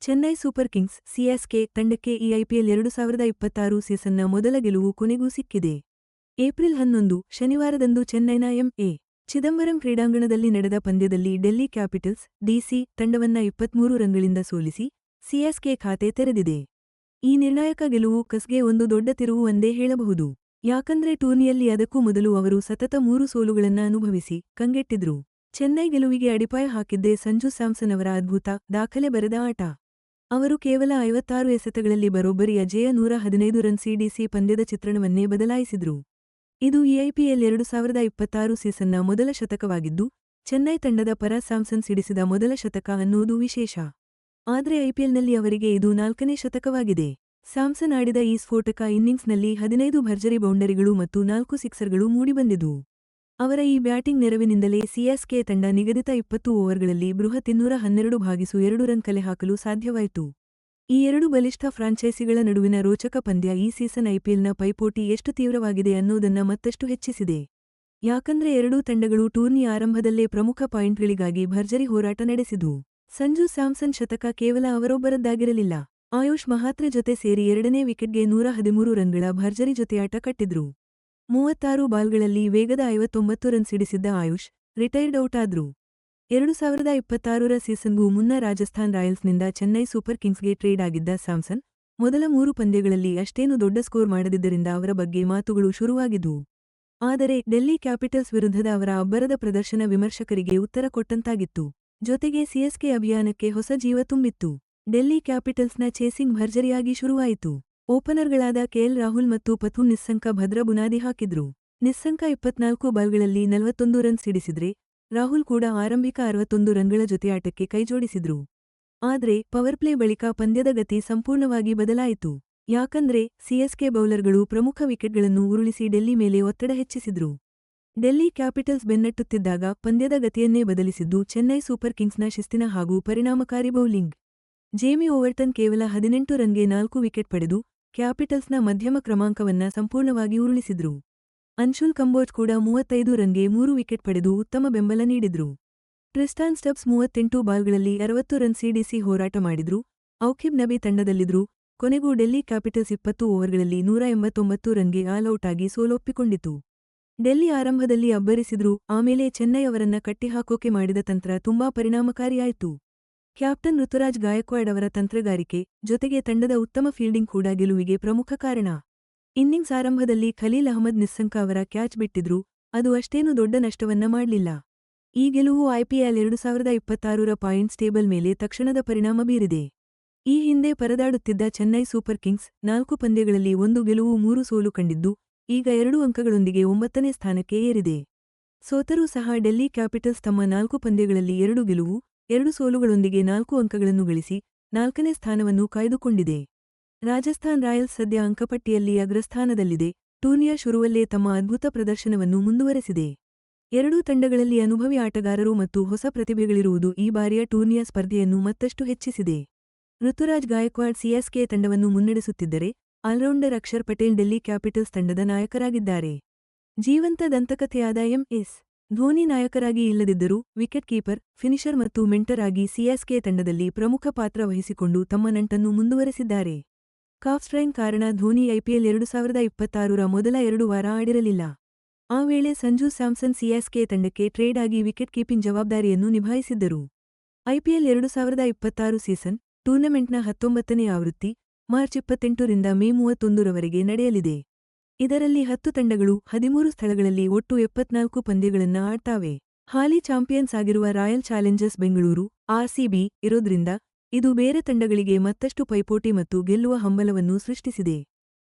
Chennai super Kings CSK ತಂಡಕ್ಕೆ ಈ IPL 2026 ಸೀಸನ್ನ ಮೊದಲ ಗೆಲುವು ಕೊನೆಗೂ ಸಿಕ್ಕಿದೆ. ಏಪ್ರಿಲ್ 11 ಶನಿವಾರದಂದು ಚೆನ್ನೈನ ಎಂ.ಎ. ಚಿದಂಬರಂ ಕ್ರೀಡಾಂಗಣದಲ್ಲಿ ನಡೆದ ಪಂದ್ಯದಲ್ಲಿ ಡೆಲ್ಲಿ ಕ್ಯಾಪಿಟಲ್ಸ್ ಡಿಸಿ ತಂಡವನ್ನ 23 ರನ್ಗಳಿಂದ ಸೋಲಿಸಿ ಸಿಎಸ್ಕೆ ಖಾತೆ ತೆರೆದಿದೆ. ಈ ನಿರ್ಣಾಯಕ ಗೆಲುವು ಕಸ್ಗೆ ಒಂದು ದೊಡ್ಡ ತಿರುವು ಎಂದೇ ಹೇಳಬಹುದು. ಯಾಕಂದ್ರೆ ಟೂರ್ನಿಯಲ್ಲಿ ಅದಕ್ಕೂ ಮೊದಲು ಅವರು ಸತತ 3 ಸೋಲುಗಳನ್ನ ಅನುಭವಿಸಿ ಕಂಗೆಟ್ಟಿದ್ರು. ಚೆನ್ನೈ ಗೆಲುವಿಗೆ ಅಡಿಪಾಯ ಹಾಕಿದ್ದೇ ಸಂಜು ಸ್ಯಾಮ್ಸನ್ ಅವರ ಅದ್ಭುತ ದಾಖಲೆ ಬರೆದ ಆಟ. ಅವರು ಕೇವಲ 56 ಎಸೆತಗಳಲ್ಲಿ ಬರೋಬ್ಬರಿ ಅಜೇಯ 115 ರನ್ ಸಿಡಿಸಿ ಪಂದ್ಯದ ಚಿತ್ರಣವನ್ನೇ ಬದಲಾಯಿಸಿದ್ರು. ಇದು ಈ ಐಪಿಎಲ್ 2026 ಸೀಸನ್ನ ಮೊದಲ ಶತಕವಾಗಿದ್ದು, ಚೆನ್ನೈ ತಂಡದ ಪರ ಸ್ಯಾಮ್ಸನ್ ಸಿಡಿಸಿದ ಮೊದಲ ಶತಕ ಅನ್ನೋದು ವಿಶೇಷ. ಆದ್ರೆ ಐಪಿಎಲ್ನಲ್ಲಿ ಅವರಿಗೆ ಇದು 4ನೇ ಶತಕವಾಗಿದೆ. ಸ್ಯಾಮ್ಸನ್ ಆಡಿದ ಈ ಸ್ಫೋಟಕ ಇನ್ನಿಂಗ್ಸ್ನಲ್ಲಿ 15 ಭರ್ಜರಿ ಬೌಂಡರಿಗಳು ಮತ್ತು 4 ಸಿಕ್ಸರ್ಗಳು ಮೂಡಿಬಂದಿದ್ವು. ಅವರ ಈ ಬ್ಯಾಟಿಂಗ್ ನೆರವಿನಿಂದಲೇ ಸಿಎಸ್ಕೆ ತಂಡ ನಿಗದಿತ 20 ಓವರ್ಗಳಲ್ಲಿ ಬೃಹತ್ 212/2 ರನ್ ಕಲೆ ಹಾಕಲು ಸಾಧ್ಯವಾಯಿತು. ಈ ಎರಡು ಬಲಿಷ್ಠ ಫ್ರಾಂಚೈಸಿಗಳ ನಡುವಿನ ರೋಚಕ ಪಂದ್ಯ ಈ ಸೀಸನ್ ಐಪಿಎಲ್ನ ಪೈಪೋಟಿ ಎಷ್ಟು ತೀವ್ರವಾಗಿದೆ ಅನ್ನೋದನ್ನ ಮತ್ತಷ್ಟು ಹೆಚ್ಚಿಸಿದೆ. ಯಾಕಂದ್ರೆ ಎರಡೂ ತಂಡಗಳು ಟೂರ್ನಿ ಆರಂಭದಲ್ಲೇ ಪ್ರಮುಖ ಪಾಯಿಂಟ್ಗಳಿಗಾಗಿ ಭರ್ಜರಿ ಹೋರಾಟ ನಡೆಸಿದ್ವು. ಸಂಜು ಸ್ಯಾಮ್ಸನ್ ಶತಕ ಕೇವಲ ಅವರೊಬ್ಬರದ್ದಾಗಿರಲಿಲ್ಲ. ಆಯುಷ್ ಮಹಾತ್ರೆ ಜೊತೆ ಸೇರಿ ಎರಡನೇ ವಿಕೆಟ್ಗೆ 113 ರನ್ಗಳ ಭರ್ಜರಿ ಜೊತೆಯಾಟ ಕಟ್ಟಿದ್ರು. 36 ಬಾಲ್ಗಳಲ್ಲಿ ವೇಗದ 59 ರನ್ ಸಿಡಿಸಿದ್ದ ಆಯುಷ್ ರಿಟೈರ್ಡ್ ಔಟ್ ಆದ್ರು. 2026ರ ಸೀಸನ್ಗೂ ಮುನ್ನ ರಾಜಸ್ಥಾನ್ ರಾಯಲ್ಸ್ನಿಂದ ಚೆನ್ನೈ ಸೂಪರ್ ಕಿಂಗ್ಸ್ಗೆ ಟ್ರೇಡ್ ಆಗಿದ್ದ ಸ್ಯಾಮ್ಸನ್ ಮೊದಲ 3 ಪಂದ್ಯಗಳಲ್ಲಿ ಅಷ್ಟೇನು ದೊಡ್ಡ ಸ್ಕೋರ್ ಮಾಡದಿದ್ದರಿಂದ ಅವರ ಬಗ್ಗೆ ಮಾತುಗಳು ಶುರುವಾಗಿದ್ವು. ಆದರೆ ಡೆಲ್ಲಿ ಕ್ಯಾಪಿಟಲ್ಸ್ ವಿರುದ್ಧದ ಅವರ ಅಬ್ಬರದ ಪ್ರದರ್ಶನ ವಿಮರ್ಶಕರಿಗೆ ಉತ್ತರ ಕೊಟ್ಟಂತಾಗಿತ್ತು. ಜೊತೆಗೆ ಸಿಎಸ್ಕೆ ಅಭಿಯಾನಕ್ಕೆ ಹೊಸ ಜೀವ ತುಂಬಿತ್ತು. ಡೆಲ್ಲಿ ಕ್ಯಾಪಿಟಲ್ಸ್ನ ಚೇಸಿಂಗ್ ಭರ್ಜರಿಯಾಗಿ ಶುರುವಾಯಿತು. ಓಪನರ್ಗಳಾದ ಕೆಎಲ್ ರಾಹುಲ್ ಮತ್ತು ಪಥು ನಿಸ್ಸಂಕ ಭದ್ರ ಬುನಾದಿ ಹಾಕಿದ್ರು. ನಿಸ್ಸಂಕ 24 ಬಾಲ್ಗಳಲ್ಲಿ 41 ರನ್ ಸಿಡಿಸಿದ್ರೆ, ರಾಹುಲ್ ಕೂಡ ಆರಂಭಿಕ 61 ರನ್ಗಳ ಜೊತೆಯಾಟಕ್ಕೆ ಕೈಜೋಡಿಸಿದ್ರು. ಆದ್ರೆ ಪವರ್ಪ್ಲೇ ಬಳಿಕ ಪಂದ್ಯದ ಗತಿ ಸಂಪೂರ್ಣವಾಗಿ ಬದಲಾಯಿತು. ಯಾಕಂದ್ರೆ ಸಿಎಸ್ಕೆ ಬೌಲರ್ಗಳು ಪ್ರಮುಖ ವಿಕೆಟ್ಗಳನ್ನು ಉರುಳಿಸಿ ಡೆಲ್ಲಿ ಮೇಲೆ ಒತ್ತಡ ಹೆಚ್ಚಿಸಿದ್ರು. ಡೆಲ್ಲಿ ಕ್ಯಾಪಿಟಲ್ಸ್ ಬೆನ್ನಟ್ಟುತ್ತಿದ್ದಾಗ ಪಂದ್ಯದ ಗತಿಯನ್ನೇ ಬದಲಿಸಿದ್ದು ಚೆನ್ನೈ ಸೂಪರ್ ಕಿಂಗ್ಸ್ನ ಶಿಸ್ತಿನ ಹಾಗೂ ಪರಿಣಾಮಕಾರಿ ಬೌಲಿಂಗ್. ಜೇಮಿ ಓವರ್ಟನ್ ಕೇವಲ 18 ರನ್ಗೆ 4 ವಿಕೆಟ್ ಪಡೆದು ಕ್ಯಾಪಿಟಲ್ಸ್ನ ಮಧ್ಯಮ ಕ್ರಮಾಂಕವನ್ನ ಸಂಪೂರ್ಣವಾಗಿ ಉರುಳಿಸಿದ್ರು. ಅನ್ಶುಲ್ ಕಂಬೋಜ್ ಕೂಡ 35 ರನ್ಗೆ 3 ವಿಕೆಟ್ ಪಡೆದು ಉತ್ತಮ ಬೆಂಬಲ ನೀಡಿದ್ರು. ಟ್ರಿಸ್ಟಾನ್ ಸ್ಟಬ್ಸ್ 38 ಬಾಲ್ಗಳಲ್ಲಿ 60 ರನ್ ಸಿಡಿಸಿ ಹೋರಾಟ ಮಾಡಿದ್ರು. ಔಕಿಬ್ ನಬಿ ತಂಡದಲ್ಲಿದ್ರು. ಕೊನೆಗೂ ಡೆಲ್ಲಿ ಕ್ಯಾಪಿಟಲ್ಸ್ 20 ಓವರ್ಗಳಲ್ಲಿ 189 ರನ್ಗೆ ಆಲ್ಔಟ್ ಆಗಿ ಸೋಲೊಪ್ಪಿಕೊಂಡಿತು. ಡೆಲ್ಲಿ ಆರಂಭದಲ್ಲಿ ಅಬ್ಬರಿಸಿದ್ರು. ಆಮೇಲೆ ಚೆನ್ನೈ ಅವರನ್ನ ಕಟ್ಟಿಹಾಕೋಕೆ ಮಾಡಿದ ತಂತ್ರ ತುಂಬಾ ಪರಿಣಾಮಕಾರಿಯಾಯಿತು. ಕ್ಯಾಪ್ಟನ್ ಋತುರಾಜ್ ಗಾಯಕ್ವಾಡ್ ಅವರ ತಂತ್ರಗಾರಿಕೆ ಜೊತೆಗೆ ತಂಡದ ಉತ್ತಮ ಫೀಲ್ಡಿಂಗ್ ಕೂಡ ಗೆಲುವಿಗೆ ಪ್ರಮುಖ ಕಾರಣ. ಇನ್ನಿಂಗ್ಸ್ ಆರಂಭದಲ್ಲಿ ಖಲೀಲ್ ಅಹ್ಮದ್ ನಿಸ್ಸಂಕ ಅವರ ಕ್ಯಾಚ್ ಬಿಟ್ಟಿದ್ರು. ಅದು ಅಷ್ಟೇನು ದೊಡ್ಡ ನಷ್ಟವನ್ನ ಮಾಡ್ಲಿಲ್ಲ. ಈ ಗೆಲುವು ಐಪಿಎಲ್ 2026ರ ಪಾಯಿಂಟ್ಸ್ ಟೇಬಲ್ ಮೇಲೆ ತಕ್ಷಣದ ಪರಿಣಾಮ ಬೀರಿದೆ. ಈ ಹಿಂದೆ ಪರದಾಡುತ್ತಿದ್ದ ಚೆನ್ನೈ ಸೂಪರ್ ಕಿಂಗ್ಸ್ 4 ಪಂದ್ಯಗಳಲ್ಲಿ 1 ಗೆಲುವು 3 ಸೋಲು ಕಂಡಿದ್ದು, ಈಗ 2 ಅಂಕಗಳೊಂದಿಗೆ 9ನೇ ಸ್ಥಾನಕ್ಕೆ ಏರಿದೆ. ಸೋತರೂ ಸಹ ಡೆಲ್ಲಿ ಕ್ಯಾಪಿಟಲ್ಸ್ ತಮ್ಮ 4 ಪಂದ್ಯಗಳಲ್ಲಿ 2 ಗೆಲುವು 2 ಸೋಲುಗಳೊಂದಿಗೆ 4 ಅಂಕಗಳನ್ನು ಗಳಿಸಿ 4ನೇ ಸ್ಥಾನವನ್ನು ಕಾಯ್ದುಕೊಂಡಿದೆ. ರಾಜಸ್ಥಾನ್ ರಾಯಲ್ಸ್ ಸದ್ಯ ಅಂಕಪಟ್ಟಿಯಲ್ಲಿ ಅಗ್ರಸ್ಥಾನದಲ್ಲಿದೆ. ಟೂರ್ನಿಯ ಶುರುವಲ್ಲೇ ತಮ್ಮ ಅದ್ಭುತ ಪ್ರದರ್ಶನವನ್ನು ಮುಂದುವರೆಸಿದೆ. ಎರಡೂ ತಂಡಗಳಲ್ಲಿ ಅನುಭವಿ ಆಟಗಾರರು ಮತ್ತು ಹೊಸ ಪ್ರತಿಭೆಗಳಿರುವುದು ಈ ಬಾರಿಯ ಟೂರ್ನಿಯ ಸ್ಪರ್ಧೆಯನ್ನು ಮತ್ತಷ್ಟು ಹೆಚ್ಚಿಸಿದೆ. ಋತುರಾಜ್ ಗಾಯಕ್ವಾಡ್ ಸಿಎಸ್ಕೆ ತಂಡವನ್ನು ಮುನ್ನಡೆಸುತ್ತಿದ್ದರೆ, ಆಲ್ರೌಂಡರ್ ಅಕ್ಷರ್ ಪಟೇಲ್ ಡೆಲ್ಲಿ ಕ್ಯಾಪಿಟಲ್ಸ್ ತಂಡದ ನಾಯಕರಾಗಿದ್ದಾರೆ. ಜೀವಂತ ದಂತಕಥೆಯಾದ ಎಂ.ಎಸ್. ಧೋನಿ ನಾಯಕರಾಗಿ ಇಲ್ಲದಿದ್ದರೂ ವಿಕೆಟ್ ಕೀಪರ್, ಫಿನಿಶರ್ ಮತ್ತು ಮೆಂಟರ್ ಆಗಿ ಸಿಎಸ್ಕೆ ತಂಡದಲ್ಲಿ ಪ್ರಮುಖ ಪಾತ್ರ ವಹಿಸಿಕೊಂಡು ತಮ್ಮ ನಂಟನ್ನು ಮುಂದುವರೆಸಿದ್ದಾರೆ. ಕಾಫ್ ಸ್ಟ್ರೈನ್ ಕಾರಣ ಧೋನಿ ಐಪಿಎಲ್ 2026ರ ಮೊದಲ 2 ವಾರ ಆಡಿರಲಿಲ್ಲ. ಆ ವೇಳೆ ಸಂಜು ಸ್ಯಾಮ್ಸನ್ ಸಿಎಸ್ಕೆ ತಂಡಕ್ಕೆ ಟ್ರೇಡ್ ಆಗಿ ವಿಕೆಟ್ ಕೀಪಿಂಗ್ ಜವಾಬ್ದಾರಿಯನ್ನು ನಿಭಾಯಿಸಿದ್ದರು. ಐಪಿಎಲ್ 2026 ಸೀಸನ್ ಟೂರ್ನಮೆಂಟ್ನ 19ನೇ ಆವೃತ್ತಿ ಮಾರ್ಚ್ 28ರಿಂದ ಮೇ 31ರವರೆಗೆ ನಡೆಯಲಿದೆ. ಇದರಲ್ಲಿ 10 ತಂಡಗಳು 13 ಸ್ಥಳಗಳಲ್ಲಿ ಒಟ್ಟು 74 ಪಂದ್ಯಗಳನ್ನ ಆಡ್ತಾವೆ. ಹಾಲಿ ಚಾಂಪಿಯನ್ಸ್ ಆಗಿರುವ ರಾಯಲ್ ಚಾಲೆಂಜರ್ಸ್ ಬೆಂಗಳೂರು ಆರ್ಸಿಬಿ ಇರೋದ್ರಿಂದ ಇದು ಬೇರೆ ತಂಡಗಳಿಗೆ ಮತ್ತಷ್ಟು ಪೈಪೋಟಿ ಮತ್ತು ಗೆಲ್ಲುವ ಹಂಬಲವನ್ನು ಸೃಷ್ಟಿಸಿದೆ.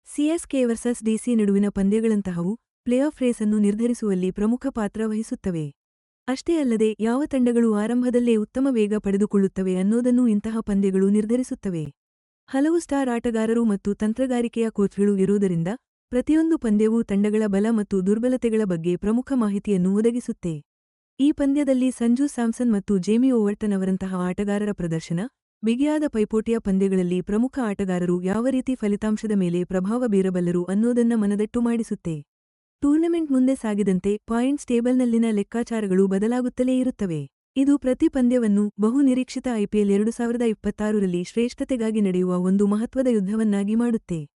ಸಿಎಸ್ಕೆ ವರ್ಸಸ್ ಡಿಸಿ ನಡುವಿನ ಪಂದ್ಯಗಳಂತಹವು ಪ್ಲೇಆಫ್ ರೇಸನ್ನು ನಿರ್ಧರಿಸುವಲ್ಲಿ ಪ್ರಮುಖ ಪಾತ್ರ ವಹಿಸುತ್ತವೆ. ಅಷ್ಟೇ ಅಲ್ಲದೆ ಯಾವ ತಂಡಗಳು ಆರಂಭದಲ್ಲೇ ಉತ್ತಮ ವೇಗ ಪಡೆದುಕೊಳ್ಳುತ್ತವೆ ಅನ್ನೋದನ್ನೂ ಇಂತಹ ಪಂದ್ಯಗಳು ನಿರ್ಧರಿಸುತ್ತವೆ. ಹಲವು ಸ್ಟಾರ್ ಆಟಗಾರರು ಮತ್ತು ತಂತ್ರಗಾರಿಕೆಯ ಕೋಚ್ಗಳು ಇರುವುದರಿಂದ ಪ್ರತಿಯೊಂದು ಪಂದ್ಯವೂ ತಂಡಗಳ ಬಲ ಮತ್ತು ದುರ್ಬಲತೆಗಳ ಬಗ್ಗೆ ಪ್ರಮುಖ ಮಾಹಿತಿಯನ್ನು ಒದಗಿಸುತ್ತೆ. ಈ ಪಂದ್ಯದಲ್ಲಿ ಸಂಜು ಸ್ಯಾಮ್ಸನ್ ಮತ್ತು ಜೇಮಿ ಓವರ್ಟನ್ ಅವರಂತಹ ಆಟಗಾರರ ಪ್ರದರ್ಶನ, ಬಿಗಿಯಾದ ಪೈಪೋಟಿಯ ಪಂದ್ಯಗಳಲ್ಲಿ ಪ್ರಮುಖ ಆಟಗಾರರು ಯಾವ ರೀತಿ ಫಲಿತಾಂಶದ ಮೇಲೆ ಪ್ರಭಾವ ಬೀರಬಲ್ಲರು ಅನ್ನೋದನ್ನ ಮನದಟ್ಟು ಮಾಡಿಸುತ್ತೆ. ಟೂರ್ನಮೆಂಟ್ ಮುಂದೆ ಸಾಗಿದಂತೆ ಪಾಯಿಂಟ್ಸ್ ಟೇಬಲ್ನಲ್ಲಿನ ಲೆಕ್ಕಾಚಾರಗಳು ಬದಲಾಗುತ್ತಲೇ ಇರುತ್ತವೆ. ಇದು ಪ್ರತಿ ಪಂದ್ಯವನ್ನು ಬಹು ನಿರೀಕ್ಷಿತ ಐಪಿಎಲ್ 2026ರಲ್ಲಿ ಶ್ರೇಷ್ಠತೆಗಾಗಿ ನಡೆಯುವ ಒಂದು ಮಹತ್ವದ ಯುದ್ಧವನ್ನಾಗಿ ಮಾಡುತ್ತೆ.